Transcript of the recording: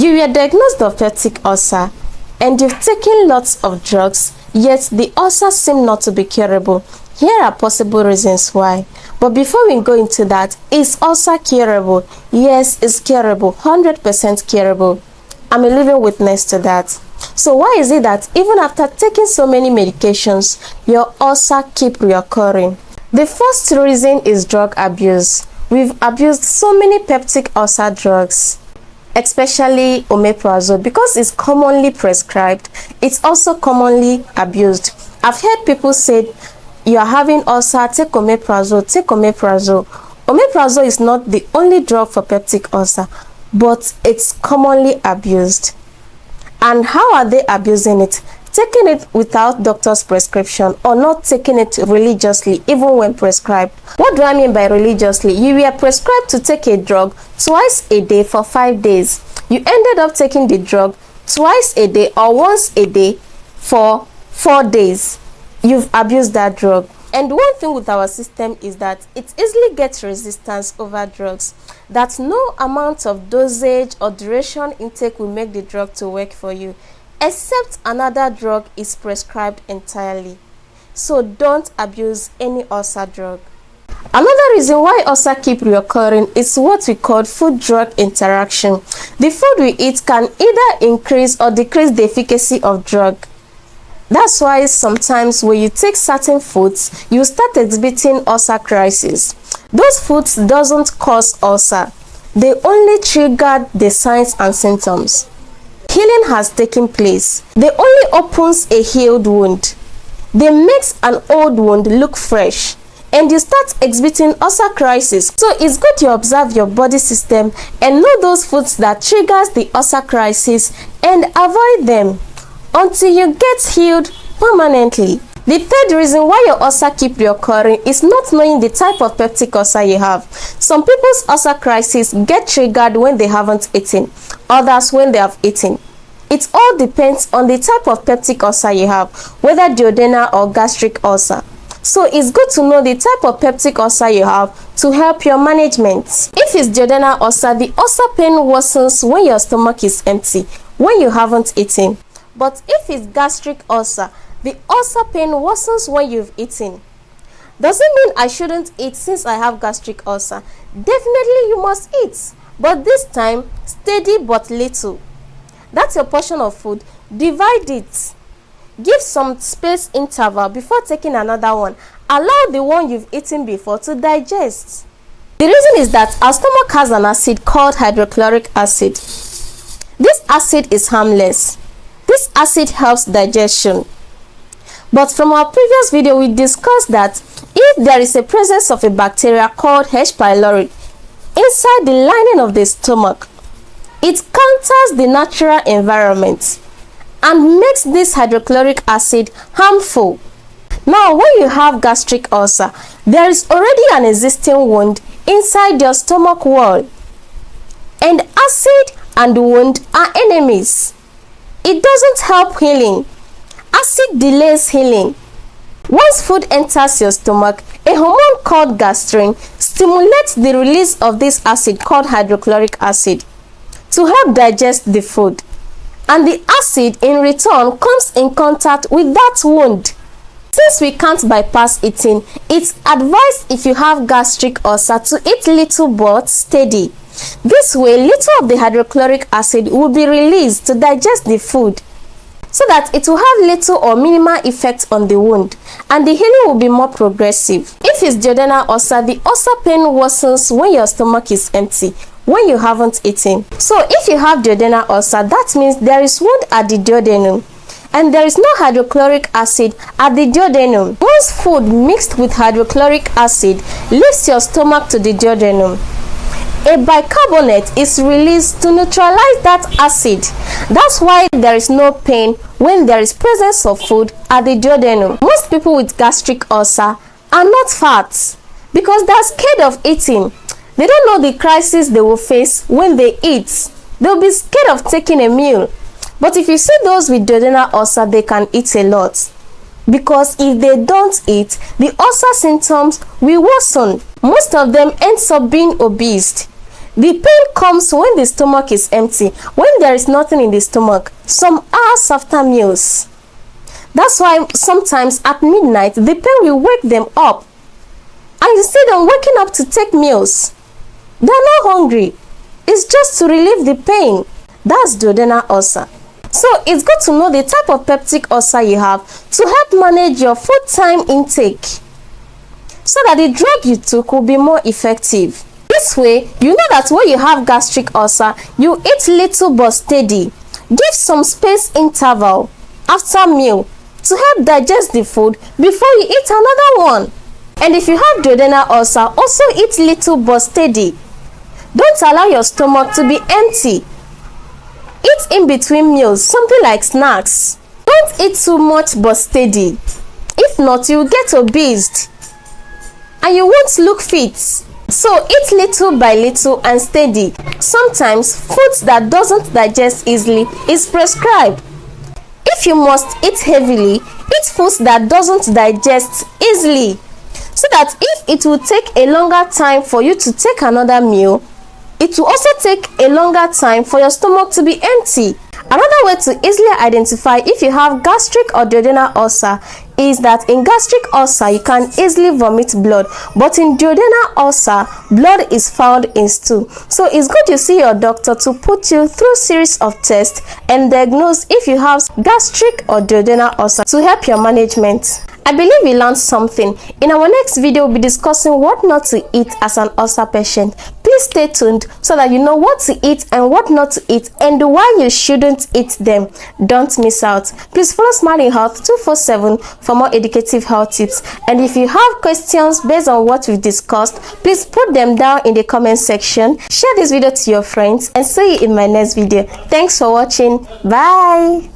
You were diagnosed of peptic ulcer and you've taken lots of drugs, yet the ulcer seems not to be curable. Here are possible reasons why. But before we go into that, is ulcer curable? Yes, it's curable, 100% curable. I'm a living witness to that. So why is it that even after taking so many medications, your ulcer keep reoccurring? The first reason is drug abuse. We've abused so many peptic ulcer drugs, especially omeprazole, because it's commonly prescribed. It's also commonly abused. I've heard people say, you are having ulcer, take omeprazole, take omeprazole. Omeprazole is not the only drug for peptic ulcer, but it's commonly abused. And how are they abusing it? Taking it without doctor's prescription or not taking it religiously, even when prescribed. What do I mean by religiously? You were prescribed to take a drug twice a day for 5 days. You ended up taking the drug twice a day or once a day for 4 days. You've abused that drug. And one thing with our system is that it easily gets resistance over drugs, that no amount of dosage or duration intake will make the drug to work for you, except another drug is prescribed entirely. So don't abuse any ulcer drug. Another reason why ulcer keep reoccurring is what we call food-drug interaction. The food we eat can either increase or decrease the efficacy of drug. That's why sometimes when you take certain foods, you start exhibiting ulcer crisis. Those foods doesn't cause ulcer. They only trigger the signs and symptoms. Healing has taken place. They only opens a healed wound. They makes an old wound look fresh. And you start exhibiting ulcer crisis. So it's good to observe your body system and know those foods that triggers the ulcer crisis and avoid them until you get healed permanently. The third reason why your ulcer keep reoccurring is not knowing the type of peptic ulcer you have. Some people's ulcer crisis get triggered when they haven't eaten, others when they have eaten. It all depends on the type of peptic ulcer you have, whether duodenal or gastric ulcer. So it's good to know the type of peptic ulcer you have to help your management. If it's duodenal ulcer, the ulcer pain worsens when your stomach is empty, when you haven't eaten. But if it's gastric ulcer, the ulcer pain worsens when you've eaten. Does it mean I shouldn't eat since I have gastric ulcer? Definitely you must eat, but this time steady but little. That's your portion of food. Divide it. Give some space interval before taking another one. Allow the one you've eaten before to digest. The reason is that our stomach has an acid called hydrochloric acid. This acid is harmless. This acid helps digestion. But from our previous video, we discussed that if there is a presence of a bacteria called H. pylori inside the lining of the stomach, it counters the natural environment and makes this hydrochloric acid harmful. Now, when you have gastric ulcer, there is already an existing wound inside your stomach wall, and acid and wound are enemies. It doesn't help healing. Acid delays healing. Once food enters your stomach, a hormone called gastrin stimulates the release of this acid called hydrochloric acid to help digest the food. And the acid in return comes in contact with that wound. Since we can't bypass eating, it's advised if you have gastric ulcer to eat little but steady. This way, little of the hydrochloric acid will be released to digest the food, so that it will have little or minimal effect on the wound, and the healing will be more progressive. If it's duodenal ulcer, the ulcer pain worsens when your stomach is empty, when you haven't eaten. So if you have duodenal ulcer, that means there is wound at the duodenum, and there is no hydrochloric acid at the duodenum. Once food mixed with hydrochloric acid leaves your stomach to the duodenum, a bicarbonate is released to neutralize that acid. That's why there is no pain when there is presence of food at the duodenum. Most people with gastric ulcer are not fat because they are scared of eating. They don't know the crisis they will face when they eat. They'll be scared of taking a meal. But if you see those with duodenal ulcer, they can eat a lot, because if they don't eat, the ulcer symptoms will worsen. Most of them ends up being obese. The pain comes when the stomach is empty, when there is nothing in the stomach, some hours after meals. That's why sometimes at midnight, the pain will wake them up. And you see them waking up to take meals. They're not hungry. It's just to relieve the pain. That's duodenal ulcer. So it's good to know the type of peptic ulcer you have to help manage your food time intake, so that the drug you took will be more effective. This way, you know that when you have gastric ulcer, you eat little but steady. Give some space interval after meal to help digest the food before you eat another one. And if you have duodenal ulcer, also eat little but steady. Don't allow your stomach to be empty. Eat in between meals, something like snacks. Don't eat too much but steady. If not, you will get obese and you won't look fit. So eat little by little and steady. Sometimes foods that doesn't digest easily is prescribed. If you must eat heavily, eat foods that doesn't digest easily, so that if it will take a longer time for you to take another meal, it will also take a longer time for your stomach to be empty. Another way to easily identify if you have gastric or duodenal ulcer is that in gastric ulcer you can easily vomit blood, but in duodenal ulcer blood is found in stool. So it's good you see your doctor to put you through series of tests and diagnose if you have gastric or duodenal ulcer to help your management. I believe you learned something. In our next video, we'll be discussing what not to eat as an ulcer patient. Please stay tuned so that you know what to eat and what not to eat and why you shouldn't eat them. Don't miss out. Please follow Smiling Health 247 for more educative health tips. And if you have questions based on what we've discussed, please put them down in the comment section. Share this video to your friends and see you in my next video. Thanks for watching. Bye.